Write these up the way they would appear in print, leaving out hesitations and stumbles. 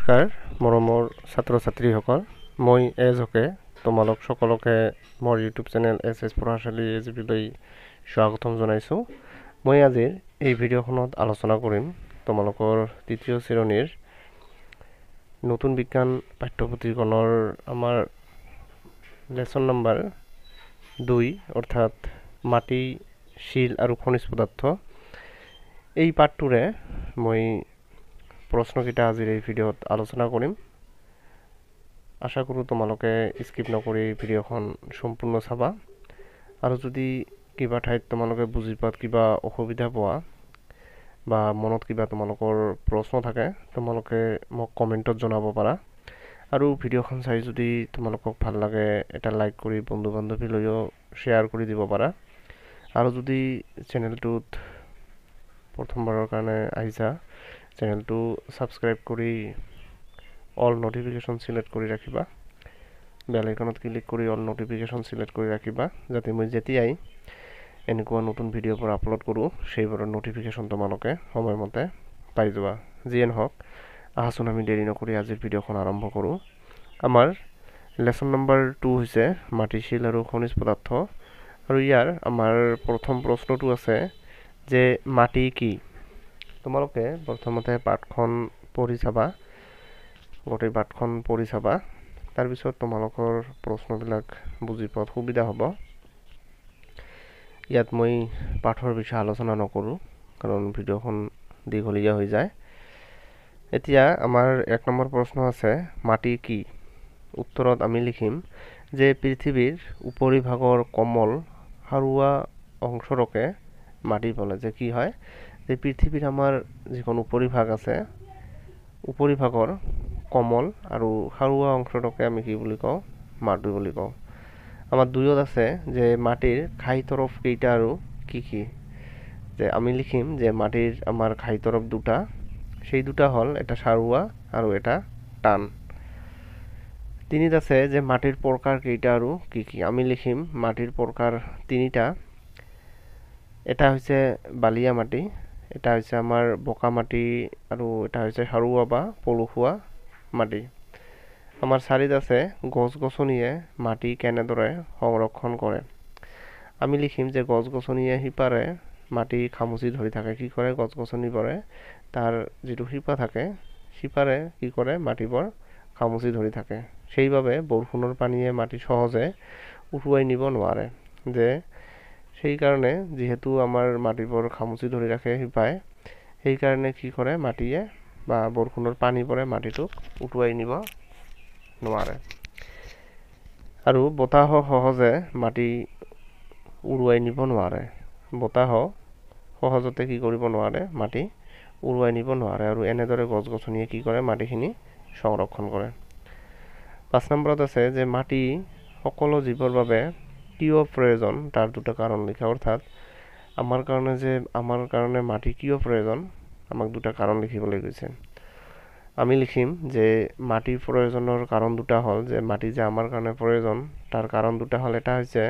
নমস্কাৰ মৰমৰ ছাত্ৰ ছাত্ৰীসকল মই এজকে তোমালোক সকলোকে মোৰ ইউটিউব চেনেল এছ পঢ়াশালী এজিবিলৈ স্বাগতম জনাইছোঁ। মই আজিৰ এই ভিডিঅ'খনত আলোচনা কৰিম তোমালোকৰ তৃতীয় শ্ৰেণীৰ নতুন বিজ্ঞান পাঠ্যপুথিখনৰ আমাৰ লেসন নাম্বাৰ 2 অৰ্থাৎ মাটি শিল আৰু খনিজ পদাৰ্থ এই পাঠটোৰে মই প্ৰশ্নকেইটা আজিৰ এই ভিডিঅ'ত আলোচনা কৰিম। আশা কৰোঁ তোমালোকে স্কিপ নকৰি ভিডিঅ'খন সম্পূৰ্ণ চাবা আৰু যদি কিবা ঠাইত তোমালোকে বুজি পোৱাত কিবা অসুবিধা পোৱা বা মনত কিবা তোমালোকৰ প্ৰশ্ন থাকে তোমালোকে মোক কমেণ্টত জনাব পাৰা আৰু ভিডিঅ'খন চাই যদি তোমালোকক ভাল লাগে এটা লাইক কৰি বন্ধু বান্ধৱীলৈও শ্বেয়াৰ কৰি দিব পাৰা আৰু যদি চেনেলটোত প্ৰথমবাৰৰ কাৰণে আহিছা চেনেলটো সাবস্ক্ৰাইব কৰি অল নোটিফিকেশন সিলেক্ট কৰি ৰাখিবা, বেল আইকনত ক্লিক কৰি অল নোটিফিকেশন সিলেক্ট কৰি ৰাখিবা যাতে মই যেতিয়াই এনেকুৱা নতুন ভিডিঅ' পৰা আপলোড কৰোঁ সেইবোৰৰ নোটিফিকেশন তোমালোকে সময়মতে পাই যাবা। যিয়ে নহওক আহাচোন আমি দেৰি নকৰি আজিৰ ভিডিঅ'খন আৰম্ভ কৰোঁ। আমাৰ লেসন নাম্বাৰ 2 হৈছে মাটি শিল আৰু খনিজ পদাৰ্থ আৰু ইয়াৰ আমাৰ প্ৰথম প্ৰশ্নটো আছে যে মাটি কি। তোমালোকে প্ৰথমতে পাঠখন পঢ়ি চাবা, গোটেই পাঠখন পঢ়ি চাবা, তাৰপিছত তোমালোকৰ প্ৰশ্নবিলাক বুজি পোৱাত সুবিধা হ'ব। ইয়াত মই পাঠৰ বিষয়ে আলোচনা নকৰোঁ কাৰণ ভিডিঅ'খন দীঘলীয়া হৈ যায়। এতিয়া আমাৰ 1 নম্বৰ প্ৰশ্ন আছে মাটি কি। উত্তৰত আমি লিখিম যে পৃথিৱীৰ উপৰিভাগৰ কোমল সাৰুৱা অংশৰকে মাটি বোলে। যে কি হয় যে পৃথিৱীৰ আমাৰ যিখন উপৰিভাগ আছে উপৰিভাগৰ কোমল আৰু সাৰুৱা অংশটোকে আমি কি বুলি কওঁ মাটি বুলি কওঁ। আমাৰ 2ত আছে যে মাটিৰ ঘাই তৰফ কেইটা আৰু কি কি। যে আমি লিখিম যে মাটিৰ আমাৰ ঘাই তৰফ দুটা, সেই দুটা হ'ল এটা সাৰুৱা আৰু এটা টান। 3ত আছে যে মাটিৰ প্ৰকাৰ কেইটা আৰু কি কি। আমি লিখিম মাটিৰ প্ৰকাৰ 3টা। এটা হৈছে বালিয়া মাটি, এটা হৈছে আমাৰ বোকা মাটি আৰু এটা হৈছে সাৰুৱা বা পলসুৱা মাটি। আমাৰ 4ত আছে গছ-গছনিয়ে মাটি কেনেদৰে সংৰক্ষণ কৰে। আমি লিখিম যে গছ-গছনিয়ে শিপাৰে মাটি খামুচি ধৰি থাকে। কি কৰে গছ-গছনিবোৰে তাৰ যিটো শিপা থাকে শিপাৰে কি কৰে মাটিবোৰ খামুচি ধৰি থাকে। সেইবাবে বৰষুণৰ পানীয়ে মাটি সহজে উটুৱাই নিব নোৱাৰে। যে সেইকাৰণে যিহেতু আমাৰ মাটিবোৰ খামুচি ধৰি ৰাখে শিপাই, সেইকাৰণে কি কৰে মাটিয়ে বা বৰষুণৰ পানীবোৰে মাটিটোক উটুৱাই নিব নোৱাৰে। আৰু বতাহ সহজে মাটি উৰুৱাই নিব নোৱাৰে। বতাহ সহজতে কি কৰিব নোৱাৰে মাটি উৰুৱাই নিব নোৱাৰে আৰু এনেদৰে গছ-গছনিয়ে কি কৰে মাটিখিনি সংৰক্ষণ কৰে। 5 নম্বৰত আছে যে মাটি সকলো জীৱৰ বাবে কিয় প্ৰয়োজন তাৰ দুটা কাৰণ লিখা। অৰ্থাৎ আমাৰ কাৰণে মাটি কিয় প্ৰয়োজন আমাক দুটা কাৰণ লিখিবলৈ কৈছে। আমি লিখিম যে মাটিৰ প্ৰয়োজনৰ কাৰণ দুটা হ'ল যে মাটি যে আমাৰ কাৰণে প্ৰয়োজন তাৰ কাৰণ দুটা হ'ল এটা হৈছে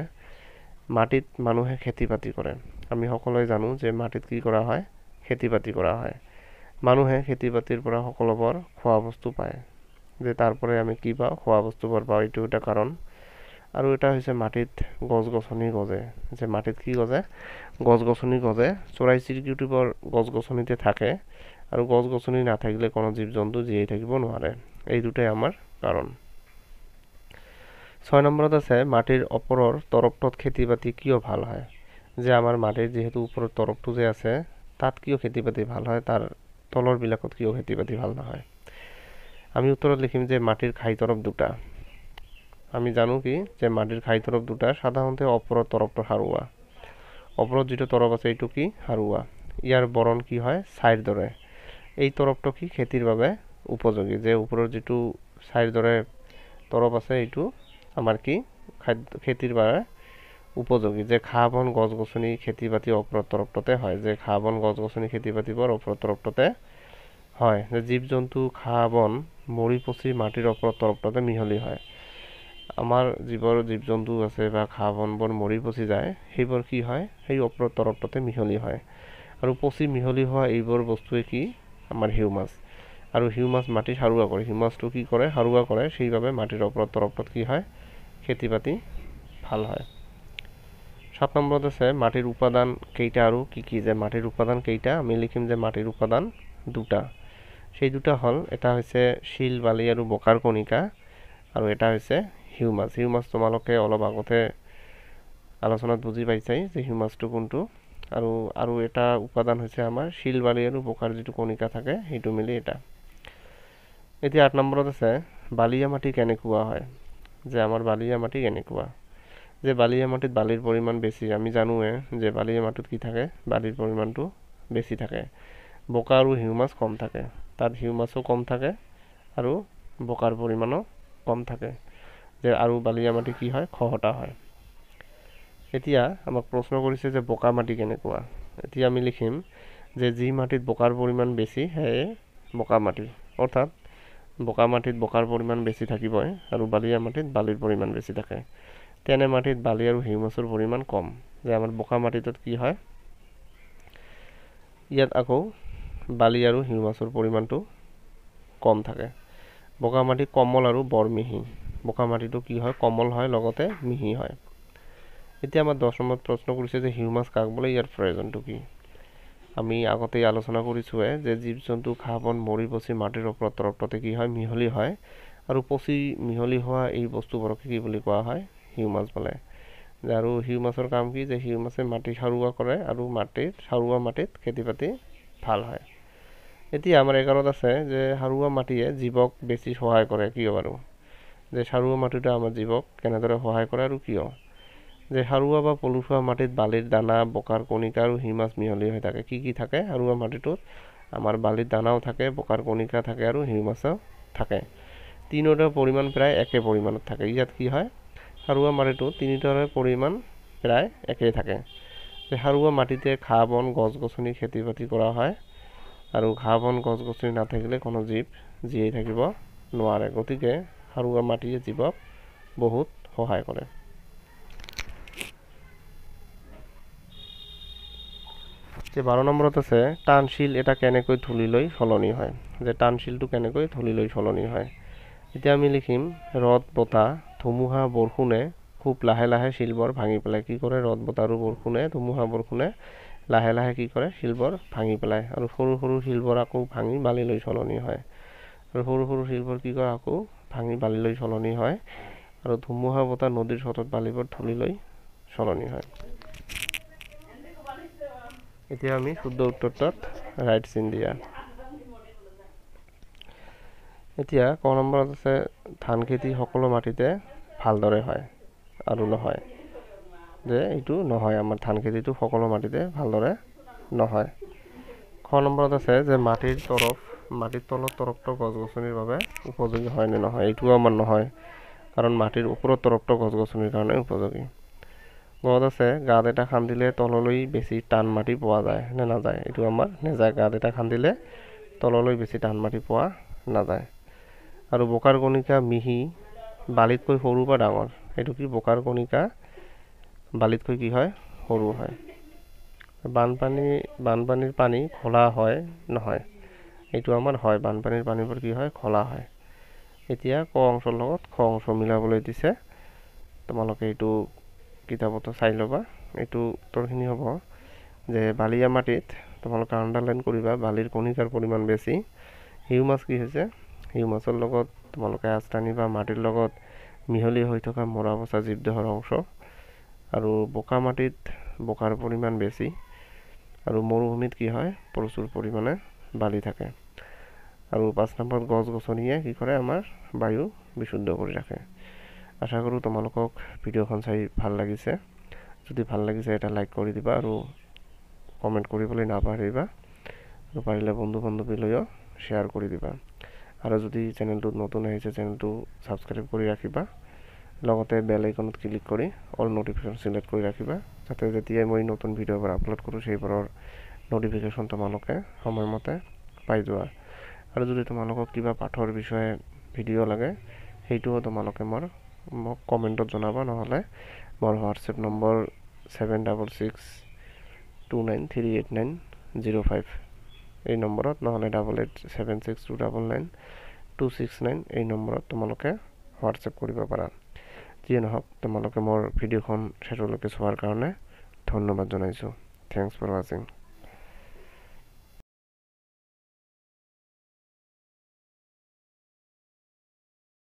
মাটিত মানুহে খেতি বাতি কৰে। আমি সকলোৱে জানো যে মাটিত কি কৰা হয় খেতি বাতি কৰা হয়। মানুহে খেতি বাতিৰ পৰা সকলোবোৰ খোৱা বস্তু পায়, যে তাৰ পৰাই আমি কি পাওঁ খোৱা বস্তুবোৰ পাওঁ, এইটো এটা কাৰণ। আৰু এটা হৈছে মাটিত গছ-গছনি গজে। যে মাটিত কি গজে গছ-গছনি গজে, চৰাই-চিৰিকটিবোৰ গছ-গছনিতে থাকে আৰু গছ-গছনি নাথাকিলে কোনো জীৱ-জন্তু জীয়াই থাকিব নোৱাৰে। এই দুটাই আমাৰ কাৰণ। 6 নম্বৰত আছে মাটিৰ ওপৰৰ তৰপটোত খেতি বাতি কিয় ভাল হয়। যে আমাৰ মাটিৰ যিহেতু ওপৰৰ তৰপটো যে আছে তাত কিয় খেতি বাতি ভাল হয়, তাৰ তলৰ বিলাকত কিয় খেতি বাতি ভাল নহয়। আমি উত্তৰত লিখিম যে মাটিৰ ঘাই তৰফ দুটা। আমি জানো কি যে মাটিৰ ঘাই তৰফ দুটা, সাধাৰণতে ওপৰৰ তৰফটো সাৰুৱা। ওপৰত যিটো তৰফ আছে এইটো কি সাৰুৱা। ইয়াৰ বৰণ কি হয় ছাইৰ দৰে। এই তৰফটো কি খেতিৰ বাবে উপযোগী। যে ওপৰৰ যিটো ছাইৰ দৰে তৰফ আছে এইটো আমাৰ কি খেতিৰ বাবে উপযোগী। যে ঘাঁহ বন গছ-গছনি খেতি বাতি ওপৰৰ তৰফটোতে হয়। যে ঘাঁহ বন গছ-গছনি খেতি বাতিবোৰ ওপৰৰ তৰফটোতে হয়। যে জীৱ-জন্তু ঘাঁহ বন মৰি পচি মাটিৰ ওপৰৰ তৰফটোতে মিহলি হয়। আমাৰ যিবোৰ জীৱ-জন্তু আছে বা ঘাঁহ বনবোৰ মৰি পচি যায় সেইবোৰ কি হয় সেই ওপৰৰ তৰফটোতে মিহলি হয় আৰু পচি মিহলি হোৱা এইবোৰ বস্তুৱে কি আমাৰ হিউমাছ। আৰু হিউমাছ মাটি সাৰুৱা কৰে। হিউমাছটো কি কৰে? সাৰুৱা কৰে। সেইভাবে মাটিৰ ওপৰত তৰপত কি হয়? খেতি বাতি ভাল হয়। 7 নম্বৰত আছে মাটিৰ উপাদান কেইটা আৰু কি কি? যে মাটিৰ উপাদান কেইটা? আমি লিখিম যে মাটিৰ উপাদান দুটা। সেই দুটা হল, এটা হৈছে শিল বালি আৰু বোকাৰ কণিকা, আৰু এটা হৈছে হিউমাছ। হিউমাছ তোমালোকে অলপ আগতে আলোচনাত বুজি পাইছাই যে হিউমাছটো কোনটো। আৰু এটা উপাদান হৈছে আমাৰ শিল বালি আৰু বোকাৰ যিটো কণিকা থাকে সেইটো মিলি এটা। এতিয়া 8 নম্বৰত আছে বালিয়া মাটি কেনেকুৱা হয়? যে আমাৰ বালিয়া মাটি কেনেকুৱা? যে বালিয়া মাটিত বালিৰ পৰিমাণ বেছি। আমি জানোৱে যে বালিয়া মাটিত কি থাকে? বালিৰ পৰিমাণটো বেছি থাকে। বোকা আৰু হিউমাছ কম থাকে। তাত হিউমাছো কম থাকে আৰু বোকাৰ পৰিমাণো কম থাকে। যে আৰু বালিয়া মাটি কি হয়? খহটা হয়। এতিয়া আমাক প্ৰশ্ন কৰিছে যে বোকা মাটি কেনেকুৱা? এতিয়া আমি লিখিম যে যি মাটিত বোকাৰ পৰিমাণ বেছি সেয়ে বোকা মাটি। অৰ্থাৎ বোকা মাটিত বোকাৰ পৰিমাণ বেছি থাকিবই আৰু বালিয়া মাটিত বালিৰ পৰিমাণ বেছি থাকে। তেনে মাটিত বালি আৰু হিউমাছৰ পৰিমাণ কম। যে আমাৰ বোকা মাটিটোত কি হয়? ইয়াত আকৌ বালি আৰু হিউমাছৰ পৰিমাণটো কম থাকে। বোকা মাটি কোমল আৰু বৰ মিহি। বোকা মাটিটো কি হয়? কোমল হয় লগতে মিহি হয়। এতিয়া আমাৰ 10 নম্বৰত প্ৰশ্ন কৰিছে যে হিউমাছ কাক বোলে? ইয়াৰ প্ৰয়োজনটো কি? আমি আগতেই আলোচনা কৰিছোৱে যে জীৱ জন্তু ঘাঁহ বন মৰি পচি মাটিৰ ওপৰত তৰপতে কি হয়? মিহলি হয়। আৰু পচি মিহলি হোৱা এই বস্তুবোৰকে কি বুলি কোৱা হয়? হিউমাছ বোলে। আৰু হিউমাছৰ কাম কি? যে হিউমাছে মাটি সাৰুৱা কৰে আৰু সাৰুৱা মাটিত খেতি বাতি ভাল হয়। এতিয়া আমাৰ 11ত আছে যে সাৰুৱা মাটিয়ে জীৱক বেছি সহায় কৰে। কিয় বাৰু? যে সাৰুৱা মাটিটো আমাৰ জীৱক কেনেদৰে সহায় কৰে আৰু কিয়? যে সাৰুৱা বা পলসুৱা মাটিত বালিৰ দানা, বোকাৰ কণিকা আৰু হিউমাছ মিহলি হৈ থাকে। কি কি থাকে সাৰুৱা মাটিটোত? আমাৰ বালিৰ দানাও থাকে, বোকাৰ কণিকা থাকে আৰু হিউমাছও থাকে। তিনিটাৰ পৰিমাণ প্ৰায় একে পৰিমাণত থাকে। ইয়াত কি হয়? সাৰুৱা মাটিটোত তিনিটাৰ পৰিমাণ প্ৰায় একেই থাকে। যে সাৰুৱা মাটিতে ঘাঁহ বন গছ গছনি খেতি বাতি কৰা হয়, আৰু ঘাঁহ বন গছ গছনি নাথাকিলে কোনো জীৱ জীয়াই থাকিব নোৱাৰে। গতিকে সাৰুৱা মাটিয়ে জীৱক বহুত সহায় কৰে। যে 12 নম্বৰত আছে টান শিল এটা কেনেকৈ ধূলিলৈ সলনি হয়? যে টান শিলটো কেনেকৈ ধূলিলৈ সলনি হয়? এতিয়া আমি লিখিম ৰদ বতাহ ধুমুহা বৰষুণে খুব লাহে লাহে শিলবোৰ ভাঙি পেলাই। কি কৰে? ৰদ বতাহ আৰু বৰষুণে, ধুমুহা বৰষুণে লাহে লাহে কি কৰে? শিলবোৰ ভাঙি পেলাই। আৰু সৰু সৰু শিলবোৰ আকৌ ভাঙি বালিলৈ সলনি হয়। আৰু সৰু সৰু শিলবোৰ কি কৰে? আকৌ ভাঙি বালিলৈ সলনি হয়। আৰু ধুমুহা বতাহ নদীৰ স্ৰোতত বালিবোৰ ধূলিলৈ সলনি হয়। এতিয়া আমি শুদ্ধ উত্তৰটোত ৰাইট চিন দিয়া। এতিয়া ক নম্বৰত আছে ধান খেতি সকলো মাটিতে ভালদৰে হয় আৰু নহয়। যে এইটো নহয়, আমাৰ ধান খেতিটো সকলো মাটিতে ভালদৰে নহয়। খ নম্বৰত আছে যে মাটিৰ তলত তৰপ্ত গছ গছনিৰ বাবে উপযোগী হয় নে নহয়? এইটোও আমাৰ নহয়, কাৰণ মাটিৰ ওপৰত তৰপ্ত গছ গছনিৰ কাৰণে উপযোগী। গত আছে গাঁত এটা খান্দিলে তললৈ বেছি টান মাটি পোৱা যায় নে নাযায়? এইটো আমাৰ নাযায়। গাঁত এটা খান্দিলে তললৈ বেছি টান মাটি পোৱা নাযায়। আৰু বোকাৰ কণিকা মিহি বালিতকৈ সৰু বা ডাঙৰ? এইটো কি? বোকাৰ কণিকা বালিতকৈ কি হয়? সৰু হয়। বানপানীৰ পানী ঘোলা হয় নহয়? এইটো আমাৰ হয়। বানপানীৰ পানীবোৰ কি হয়? ঘোলা হয়। এতিয়া ক অংশৰ লগত খ অংশ মিলাবলৈ দিছে। তোমালোকে এইটো কিতাপতো চাই ল'বা। এইটো উত্তৰখিনি হ'ব যে বালিয়া মাটিত তোমালোকে আণ্ডাৰলাইন কৰিবা বালিৰ কণিকাৰ পৰিমাণ বেছি। হিউমাছ কি হৈছে? হিউমাছৰ লগত তোমালোকে আঁচ টানিবা মাটিৰ লগত মিহলি হৈ থকা মৰা পচা জীৱদেহৰ অংশ। আৰু বোকা মাটিত বোকাৰ পৰিমাণ বেছি। আৰু মৰুভূমিত কি হয়? প্ৰচুৰ পৰিমাণে বালি থাকে। আৰু 5 নম্বৰত গছ গছনিয়ে কি কৰে? আমাৰ বায়ু বিশুদ্ধ কৰি ৰাখে। আশা কৰোঁ তোমালোকক ভিডিঅ'খন চাই ভাল লাগিছে। যদি ভাল লাগিছে এটা লাইক কৰি দিবা আৰু কমেণ্ট কৰিবলৈ নাপাহৰিবা। আৰু পাৰিলে বন্ধু বান্ধৱীলৈও শ্বেয়াৰ কৰি দিবা। আৰু যদি চেনেলটোত নতুন আহিছে চেনেলটো ছাবস্ক্ৰাইব কৰি ৰাখিবা। লগতে বেল আইকনত ক্লিক কৰি অল নটিফিকেশ্যন চিলেক্ট কৰি ৰাখিবা, যাতে যেতিয়াই মই নতুন ভিডিঅ'বোৰ আপলোড কৰোঁ সেইবোৰৰ নটিফিকেশ্যন তোমালোকে সময়মতে পাই যোৱা। আৰু যদি তোমালোকক কিবা পাঠৰ বিষয়ে ভিডিঅ' লাগে সেইটোও তোমালোকে মোক কমেণ্টত জনাবা, নহ'লে মোৰ হোৱাটছএপ নম্বৰ 7662938905। এই নম্বৰত, নহ'লে 8876299269 এই নম্বৰত তোমালোকে হোৱাটছএপ কৰিব পাৰা। যিয়ে নহওক, তোমালোকে মোৰ ভিডিঅ'খন শেষলৈকে চোৱাৰ কাৰণে ধন্যবাদ জনাইছোঁ। থেংকছ ফৰ ৱাচিং।